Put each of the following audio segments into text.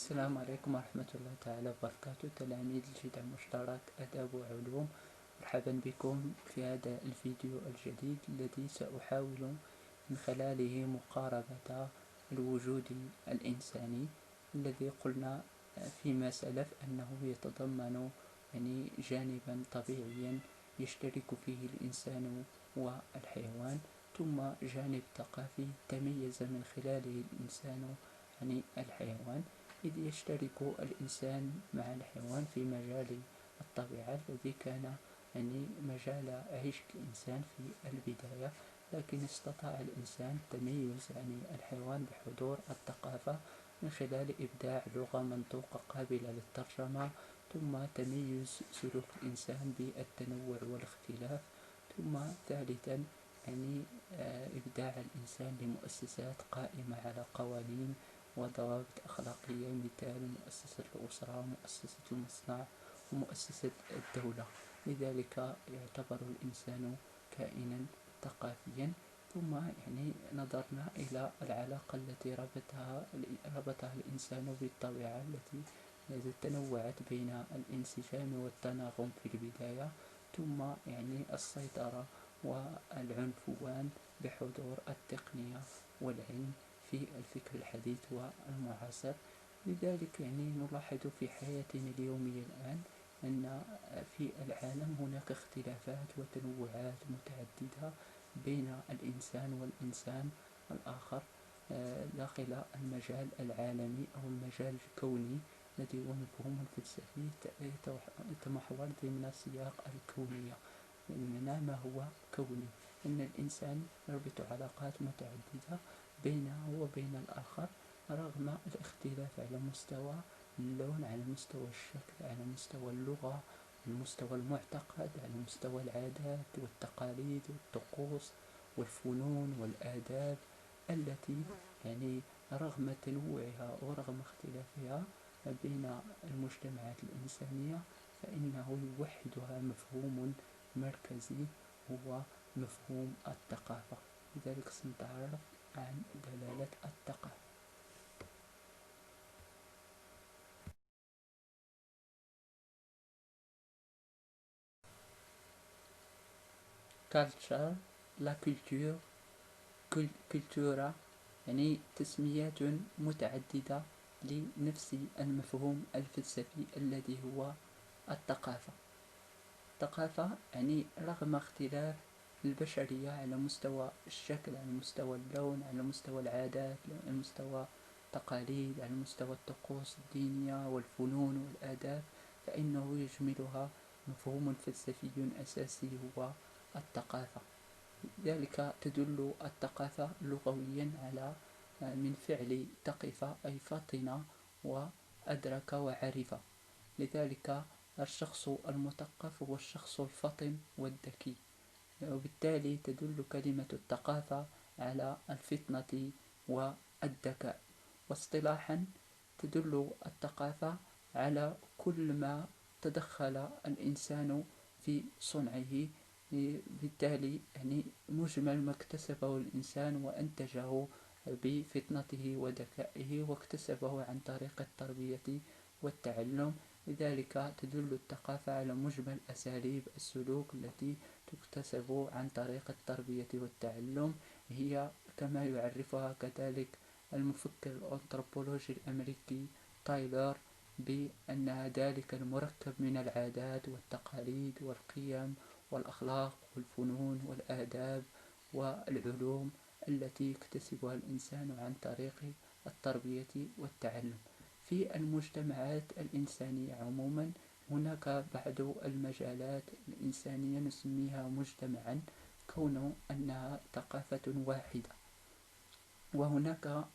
السلام عليكم ورحمة الله تعالى وبركاته. تلاميذ الجدع المشترك آداب وعلوم، مرحبا بكم في هذا الفيديو الجديد الذي سأحاول من خلاله مقاربة الوجود الإنساني الذي قلنا فيما سلف أنه يتضمن جانبا طبيعيا يشترك فيه الإنسان والحيوان، ثم جانب ثقافي تميز من خلاله الإنسان عن الحيوان، إذ يشترك الإنسان مع الحيوان في مجال الطبيعة الذي كان مجال عيش الإنسان في البداية، لكن استطاع الإنسان التميز عن الحيوان بحضور الثقافة من خلال إبداع لغة منطوقة قابلة للترجمة، ثم تميز سلوك الإنسان بالتنوع والاختلاف، ثم ثالثا إبداع الإنسان لمؤسسات قائمة على قوانين وضوابط أخلاقية، مثال مؤسسة الأسرة، مؤسسة المصنع، ومؤسسة الدولة. لذلك يعتبر الإنسان كائنا ثقافيا. ثم نظرنا إلى العلاقة التي ربطها الإنسان بالطبيعة التي تنوعت بين الانسجام والتناغم في البداية، ثم السيطرة والعنفوان بحضور التقنية والعلم في الفكر الحديث والمعاصر. لذلك نلاحظ في حياتنا اليومية الآن أن في العالم هناك اختلافات وتنوعات متعددة بين الإنسان والإنسان الآخر داخل المجال العالمي أو المجال الكوني الذي هو مفهوم فلسفي يتمحور ضمن سياق الكونية. بمعنى ما هو كوني؟ أن الإنسان يربط علاقات متعددة بينه وبين الآخر رغم الاختلاف على مستوى اللون، على مستوى الشكل، على مستوى اللغة، على مستوى المعتقد، على مستوى العادات والتقاليد والطقوس والفنون والآداب التي رغم تنوعها ورغم اختلافها بين المجتمعات الإنسانية فإنه يوحدها مفهوم مركزي هو مفهوم الثقافة. لذلك سنتعرف عن دلالة الثقافة. culture، la culture، cultura، تسميات متعددة لنفس المفهوم الفلسفي الذي هو الثقافة. الثقافة رغم اختلاف البشرية على مستوى الشكل، على مستوى اللون، على مستوى العادات، على مستوى التقاليد، على مستوى الطقوس الدينية والفنون والآداب، فإنه يشملها مفهوم فلسفي أساسي هو الثقافة. ذلك تدل الثقافة لغويا على من فعل ثقف أي فطن وأدرك وعرف. لذلك الشخص المثقف هو الشخص الفطن والذكي، وبالتالي تدل كلمة الثقافة على الفطنة والذكاء. واصطلاحا تدل الثقافة على كل ما تدخل الإنسان في صنعه، بالتالي مجمل ما اكتسبه الإنسان وأنتجه بفطنته وذكائه واكتسبه عن طريق التربية والتعلم. لذلك تدل الثقافة على مجمل أساليب السلوك التي تكتسب عن طريق التربية والتعلم. هي كما يعرفها كذلك المفكر الأنثروبولوجي الأمريكي تايلر بأنها ذلك المركب من العادات والتقاليد والقيم والأخلاق والفنون والآداب والعلوم التي يكتسبها الإنسان عن طريق التربية والتعلم. في المجتمعات الإنسانية عموما هناك بعض المجالات الإنسانية نسميها مجتمعا كون أنها ثقافة واحدة، وهناك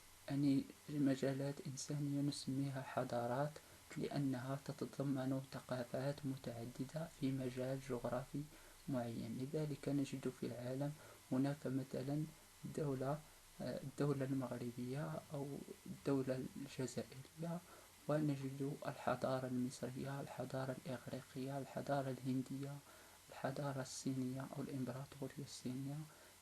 مجالات إنسانية نسميها حضارات لأنها تتضمن ثقافات متعددة في مجال جغرافي معين. لذلك نجد في العالم هناك مثلا الدولة المغربية أو الدولة الجزائرية، ونجد الحضارة المصرية، الحضارة الإغريقية، الحضارة الهندية، الحضارة الصينية أو الإمبراطورية الصينية،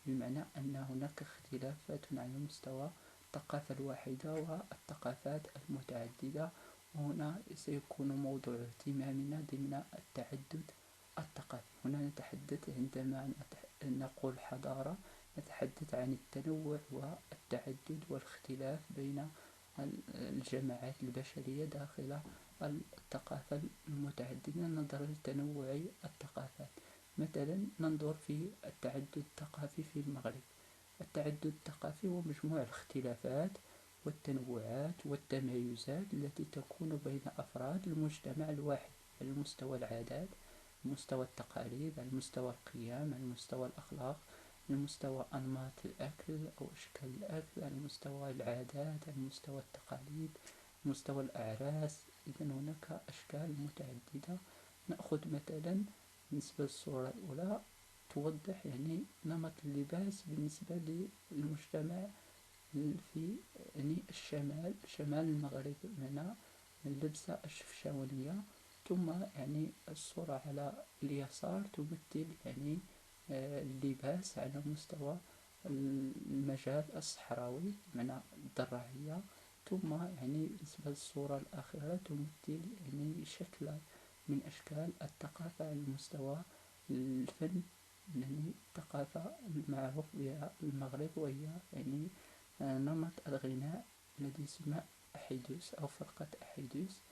بمعنى أن هناك اختلافات على مستوى الثقافة الواحدة والثقافات المتعددة. وهنا سيكون موضوع اهتمامنا ضمن التعدد الثقافي. هنا نتحدث عندما نقول حضارة نتحدث عن التنوع والتعدد والاختلاف بين الجماعات البشرية داخل الثقافة المتعددة نظرا لتنوع الثقافات. مثلا ننظر في التعدد الثقافي في المغرب. التعدد الثقافي هو مجموع الاختلافات والتنوعات والتمايزات التي تكون بين أفراد المجتمع الواحد على مستوى العادات، على مستوى التقاليد، على مستوى القيم، على مستوى الأخلاق، على مستوى أنماط الأكل أو أشكال الأكل، على مستوى العادات، على مستوى التقاليد، على مستوى الأعراس. إذا هناك أشكال متعددة. نأخذ مثلا بالنسبة للصورة الأولى توضح نمط اللباس بالنسبة للمجتمع في شمال المغرب من اللبسة الشفشاونية. ثم الصورة على اليسار تمثل اللباس على مستوى المجال الصحراوي من الدراعية. ثم بالنسبة للصورة الأخيرة تمثل شكل من أشكال الثقافة على مستوى الفن. الثقافة المعروف بها المغرب وهي نمط الغناء الذي يسمى أحيدوس أو فرقة أحيدوس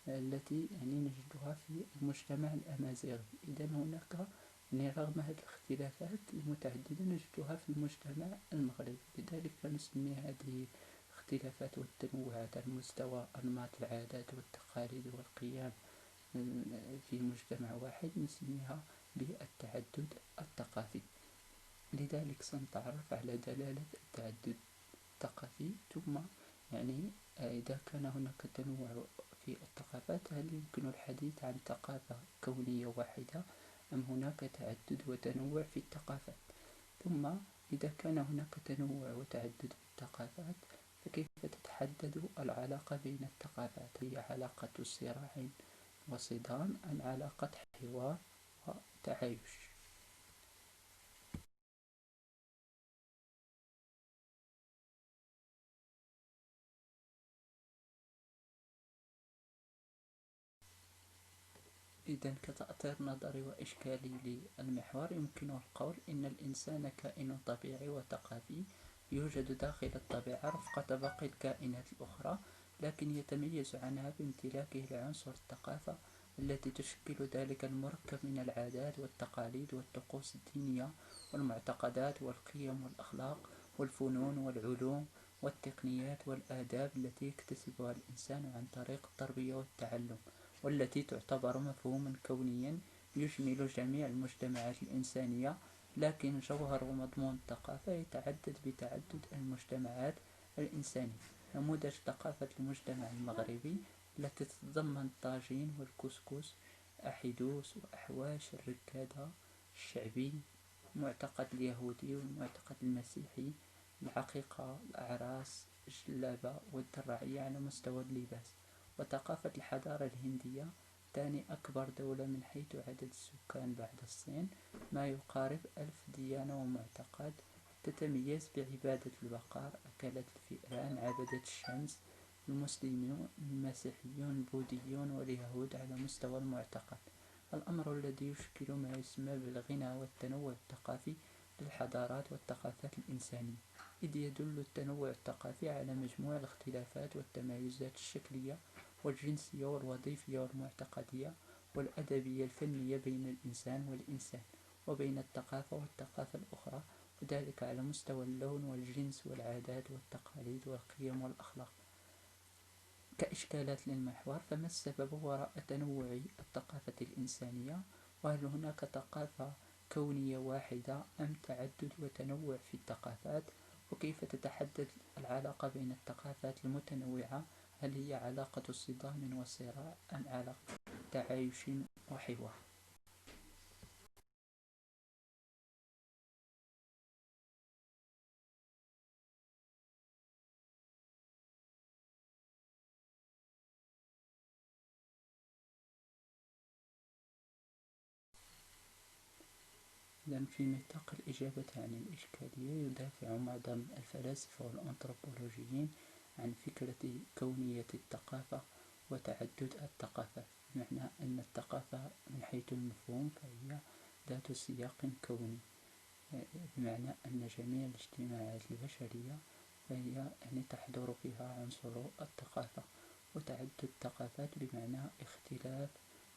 التي نجدها في المجتمع الأمازيغي. إذا هناك رغم هذه الاختلافات المتعددة نجدها في المجتمع المغربي. لذلك نسمي هذه الاختلافات والتنوعات على مستوى أنماط العادات والتقاليد والقيم في مجتمع واحد نسميها بالتعدد الثقافي. لذلك سنتعرف على دلالة التعدد الثقافي. ثم إذا كان هناك تنوع في الثقافات هل يمكن الحديث عن ثقافة كونية واحدة أم هناك تعدد وتنوع في الثقافات؟ ثم إذا كان هناك تنوع وتعدد في الثقافات فكيف تتحدد العلاقة بين الثقافات؟ هي علاقة صراع وصدام أم علاقة حوار وتعايش؟ إذا كتأطير نظري وإشكالي للمحور يمكن القول إن الإنسان كائن طبيعي وثقافي يوجد داخل الطبيعة رفقة باقي الكائنات الأخرى، لكن يتميز عنها بامتلاكه لعنصر الثقافة التي تشكل ذلك المركب من العادات والتقاليد والطقوس الدينية والمعتقدات والقيم والأخلاق والفنون والعلوم والتقنيات والآداب التي يكتسبها الإنسان عن طريق التربية والتعلم، والتي تعتبر مفهوما كونيا يشمل جميع المجتمعات الإنسانية. لكن جوهر ومضمون الثقافة يتعدد بتعدد المجتمعات الإنسانية. نموذج ثقافة المجتمع المغربي التي تتضمن الطاجين والكسكس، أحدوس وأحواش الركادة الشعبي، المعتقد اليهودي والمعتقد المسيحي، العقيقة، الأعراس، الجلابة والدراعية على مستوى اللباس. وثقافة الحضارة الهندية ثاني أكبر دولة من حيث عدد السكان بعد الصين، ما يقارب 1000 ديانة ومعتقد، تتميز بعبادة البقر، أكلة الفئران، عبدة الشمس، المسلمون، المسيحيون، البوذيون واليهود على مستوى المعتقد. الأمر الذي يشكل ما يسمى بالغنى والتنوع الثقافي للحضارات والثقافات الإنسانية، إذ يدل التنوع الثقافي على مجموع الاختلافات والتمايزات الشكلية والجنسية والوظيفية والمعتقدية والأدبية الفنية بين الإنسان والإنسان وبين الثقافة والثقافة الأخرى، وذلك على مستوى اللون والجنس والعادات والتقاليد والقيم والأخلاق. كإشكالات للمحور، فما السبب وراء تنوع الثقافة الإنسانية؟ وهل هناك ثقافة كونية واحدة أم تعدد وتنوع في الثقافات؟ وكيف تتحدد العلاقة بين الثقافات المتنوعة؟ هل هي علاقة صدام وصراع أم علاقة تعايش وحوار؟ إذن في نطاق الإجابة عن الإشكالية، يدافع معظم الفلاسفة والأنثروبولوجيين عن فكرة كونية الثقافة وتعدد الثقافات، بمعنى أن الثقافة من حيث المفهوم فهي ذات سياق كوني، بمعنى أن جميع الاجتماعات البشرية فهي تحضر فيها عنصر الثقافة. وتعدد الثقافات بمعنى اختلاف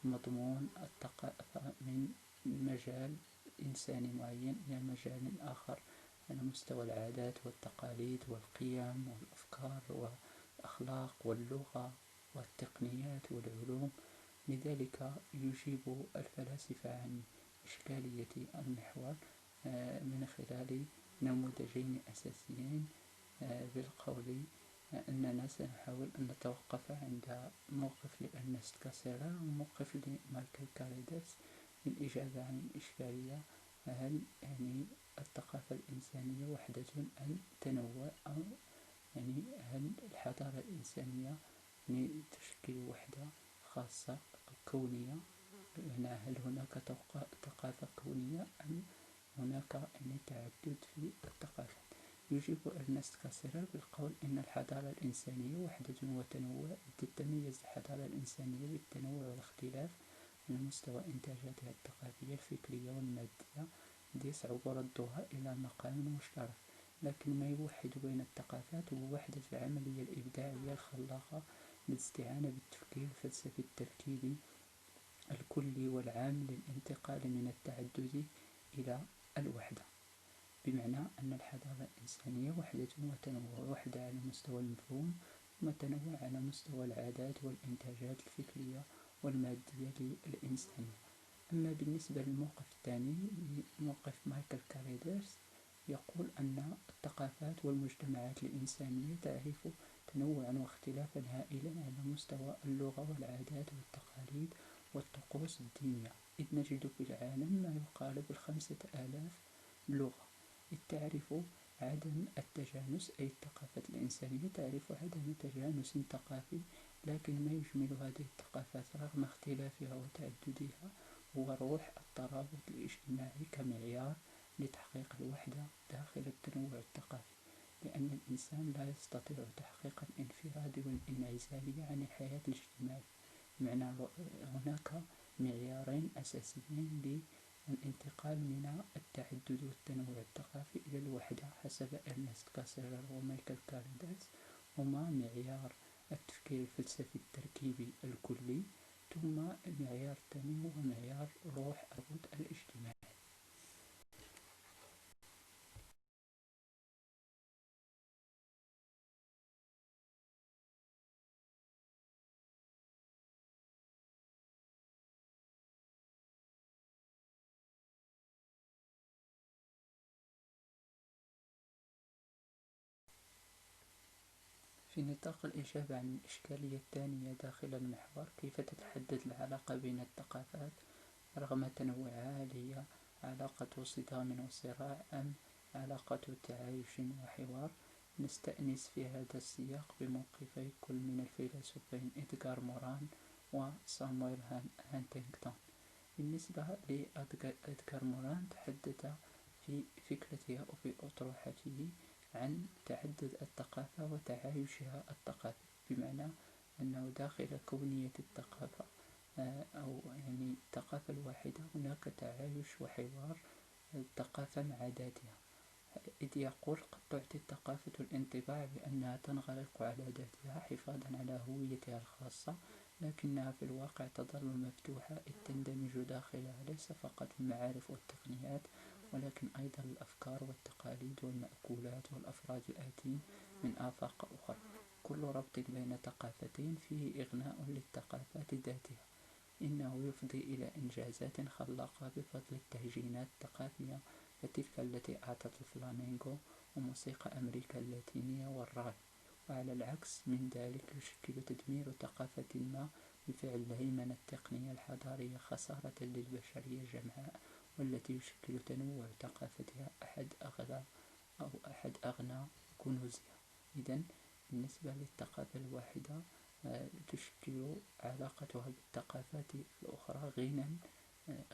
مضمون الثقافة من مجال إنساني معين إلى مجال آخر على مستوى العادات والتقاليد والقيم والأفكار والأخلاق واللغة والتقنيات والعلوم. لذلك يجيب الفلاسفة عن إشكالية المحور من خلال نموذجين أساسيين، بالقول أننا سنحاول أن نتوقف عند موقف لأرنست كاسيرر وموقف لمايكل كاليدس للإجابة عن الإشكالية: هل الثقافة الإنسانية وحدة أم تنوع؟ أو هل الحضارة الإنسانية تشكل وحدة خاصة كونية؟ هل هناك ثقافة كونية أم هناك تعدد في الثقافات؟ يجيب أرنست كاسيرر بالقول إن الحضارة الإنسانية وحدة وتنوع، تتميز الحضارة الإنسانية بالتنوع والاختلاف على مستوى إنتاجاتها الثقافية الفكرية والمادية، الذي يصعب ردها إلى مقام مشترك. لكن ما يوحد بين الثقافات هو وحدة العملية الإبداعية الخلاقة بالاستعانة بالتفكير الفلسفي التركيبي الكلي والعام للانتقال من التعدد إلى الوحدة، بمعنى أن الحضارة الإنسانية وحدة وتنوع، وحدة على مستوى المفهوم وتنوع على مستوى العادات والإنتاجات الفكرية والمادية للإنسانية. أما بالنسبة للموقف الثاني، موقف مايكل كاليدس، يقول أن الثقافات والمجتمعات الإنسانية تعرف تنوعا واختلافا هائلا على مستوى اللغة والعادات والتقاليد والطقوس الدينية، إذ نجد في العالم ما يقارب 5000 لغة، إذ تعرف عدم التجانس، أي الثقافة الإنسانية تعرف عدم تجانس ثقافي، لكن ما يجمل هذه الثقافات رغم اختلافها وتعددها هو روح الترابط الاجتماعي كمعيار لتحقيق الوحدة داخل التنوع الثقافي، لأن الإنسان لا يستطيع تحقيق الانفراد والانعزال عن الحياة الاجتماعية. بمعنى هناك معيارين أساسيين للانتقال من التعدد والتنوع الثقافي إلى الوحدة حسب أرنست كاسيرر ومايكل كاليدس، هما معيار التفكير الفلسفي التركيبي الكلي، ثم المعيار الثاني هو معيار روح الترابط الاجتماعي. في نطاق الإجابة عن الإشكالية الثانية داخل المحور، كيف تتحدد العلاقة بين الثقافات رغم تنوعها؟ هل هي علاقة صدام وصراع أم علاقة تعايش وحوار؟ نستأنس في هذا السياق بموقفي كل من الفيلسوفين إدغار موران وصامويل هانتينغتون. بالنسبة لإدغار موران، تحدث في فكرته أو في أطروحته عن تعدد الثقافة وتعايشها الثقافي، بمعنى أنه داخل كونية الثقافة أو الثقافة الواحدة هناك تعايش وحوار الثقافة مع ذاتها، إذ يقول: قد تعطي الثقافة الانطباع بأنها تنغلق على ذاتها حفاظا على هويتها الخاصة، لكنها في الواقع تظل مفتوحة، إذ تندمج داخلها ليس فقط المعارف والتقنيات ولكن أيضا الأفكار والتقاليد والمأكولات والأفراد الآتين من آفاق أخرى. كل ربط بين ثقافتين فيه إغناء للثقافات ذاتها، إنه يفضي إلى إنجازات خلاقة بفضل التهجينات الثقافية، فتلك التي أعطت الفلامينغو وموسيقى أمريكا اللاتينية والراي. وعلى العكس من ذلك، يشكل تدمير ثقافة ما بفعل الهيمنة التقنية الحضارية خسارة للبشرية جمعاء، والتي يشكل تنوع ثقافتها أحد أغنى كنوزها. إذن بالنسبة للثقافة الواحدة تشكل علاقتها بالثقافات الأخرى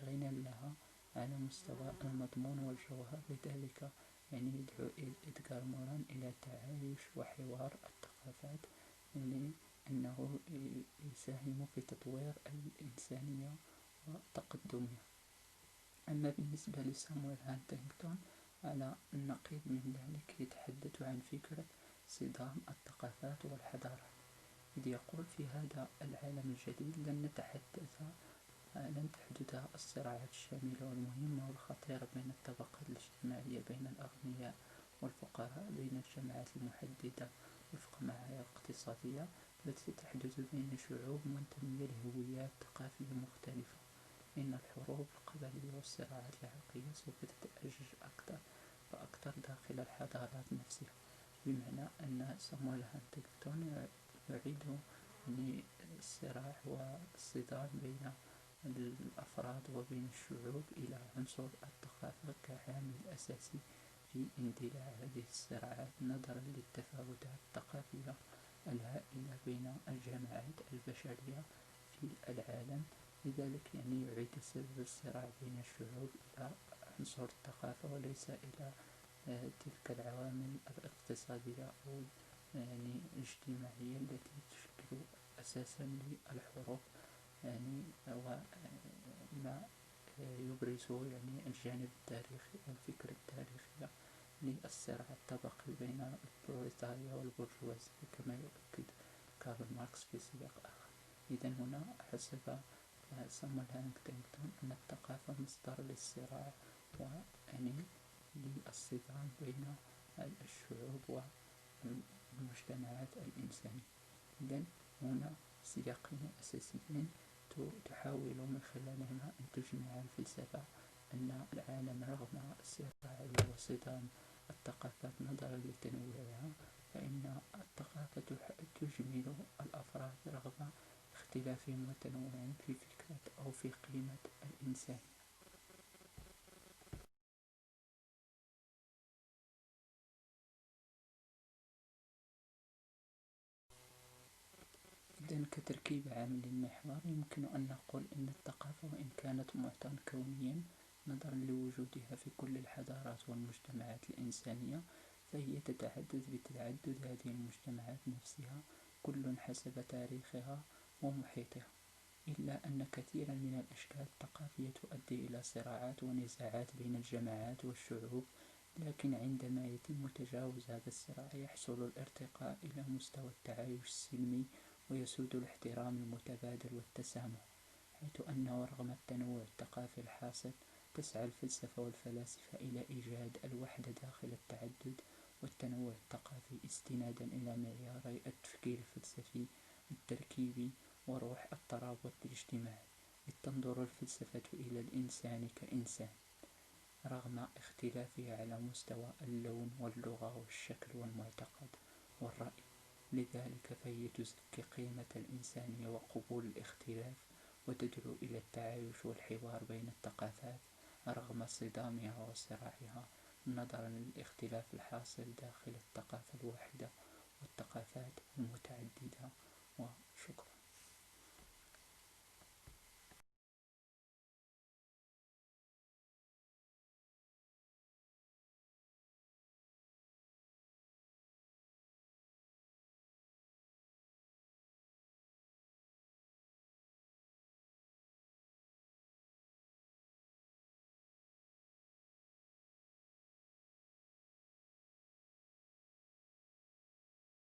غنى لها على مستوى المضمون والجوهر. لذلك يدعو إدغار موران إلى تعايش وحوار الثقافات، لأنه يساهم في تطوير الإنسانية وتقدمها. أما بالنسبة لسامويل هانتينغتون على النقيض من ذلك، يتحدث عن فكرة صدام الثقافات والحضارات، إذ يقول: في هذا العالم الجديد لن تحدث الصراعات الشاملة والمهمة والخطيرة بين الطبقات الاجتماعية، بين الأغنياء والفقراء، بين الجماعات المحددة وفق معايير اقتصادية، بل ستحدث بين شعوب منتمية لهويات ثقافية مختلفة. إن الحروب القبلية والصراعات العرقية سوف تتأجج أكثر فأكثر داخل الحضارات نفسها. بمعنى أن سامويل هانتينغتون يعيد الصراع والصدام بين الأفراد وبين الشعوب إلى عنصر الثقافة كعامل أساسي في اندلاع هذه الصراعات، نظرا للتفاوتات الثقافية الهائلة بين الجماعات البشرية في العالم. لذلك يعيد سبب الصراع بين الشعوب إلى عنصر الثقافة، وليس إلى تلك العوامل الاقتصادية أو الاجتماعية التي تشكل أساسا للحروب، وما يبرز الجانب التاريخي أو الفكرة التاريخية للصراع الطبقي بين البروليتاريا والبرجوازية، كما يؤكد كارل ماركس في سياق آخر. إذا هنا حسب سامويل هانتينغتون أن الثقافة مصدر للصراع للصدام بين الشعوب والمجتمعات الإنسانية. إذن هنا سياقين أساسيين تحاول من خلالهما أن تجمع الفلسفة أن العالم رغم الصراع وصدام الثقافات نظرا لتنوعها، فإن الثقافة تجمل الأفراد رغم اختلافهم وتنوعهم في فكرة أو في قيمة الإنسان. إذن كتركيب عام للمحور، يمكن أن نقول إن الثقافة وإن كانت معطى كونيا نظرا لوجودها في كل الحضارات والمجتمعات الإنسانية، فهي تتحدث بتعدد هذه المجتمعات نفسها، كل حسب تاريخها ومحيطها. إلا أن كثيرا من الأشكال الثقافية تؤدي إلى صراعات ونزاعات بين الجماعات والشعوب، لكن عندما يتم تجاوز هذا الصراع يحصل الارتقاء إلى مستوى التعايش السلمي، ويسود الاحترام المتبادل والتسامح، حيث أنه رغم التنوع الثقافي الحاصل تسعى الفلسفة والفلاسفة إلى إيجاد الوحدة داخل التعدد والتنوع الثقافي، استنادا إلى معياري التفكير الفلسفي التركيبي وروح الترابط الاجتماعي، إذ تنظر الفلسفة إلى الإنسان كإنسان رغم اختلافه على مستوى اللون واللغة والشكل والمعتقد والرأي. لذلك فهي تزكي قيمة الإنسانية وقبول الاختلاف، وتدعو إلى التعايش والحوار بين الثقافات رغم صدامها وصراعها، نظرا للاختلاف الحاصل داخل الثقافة الواحدة والثقافات المتعددة. وشكرا.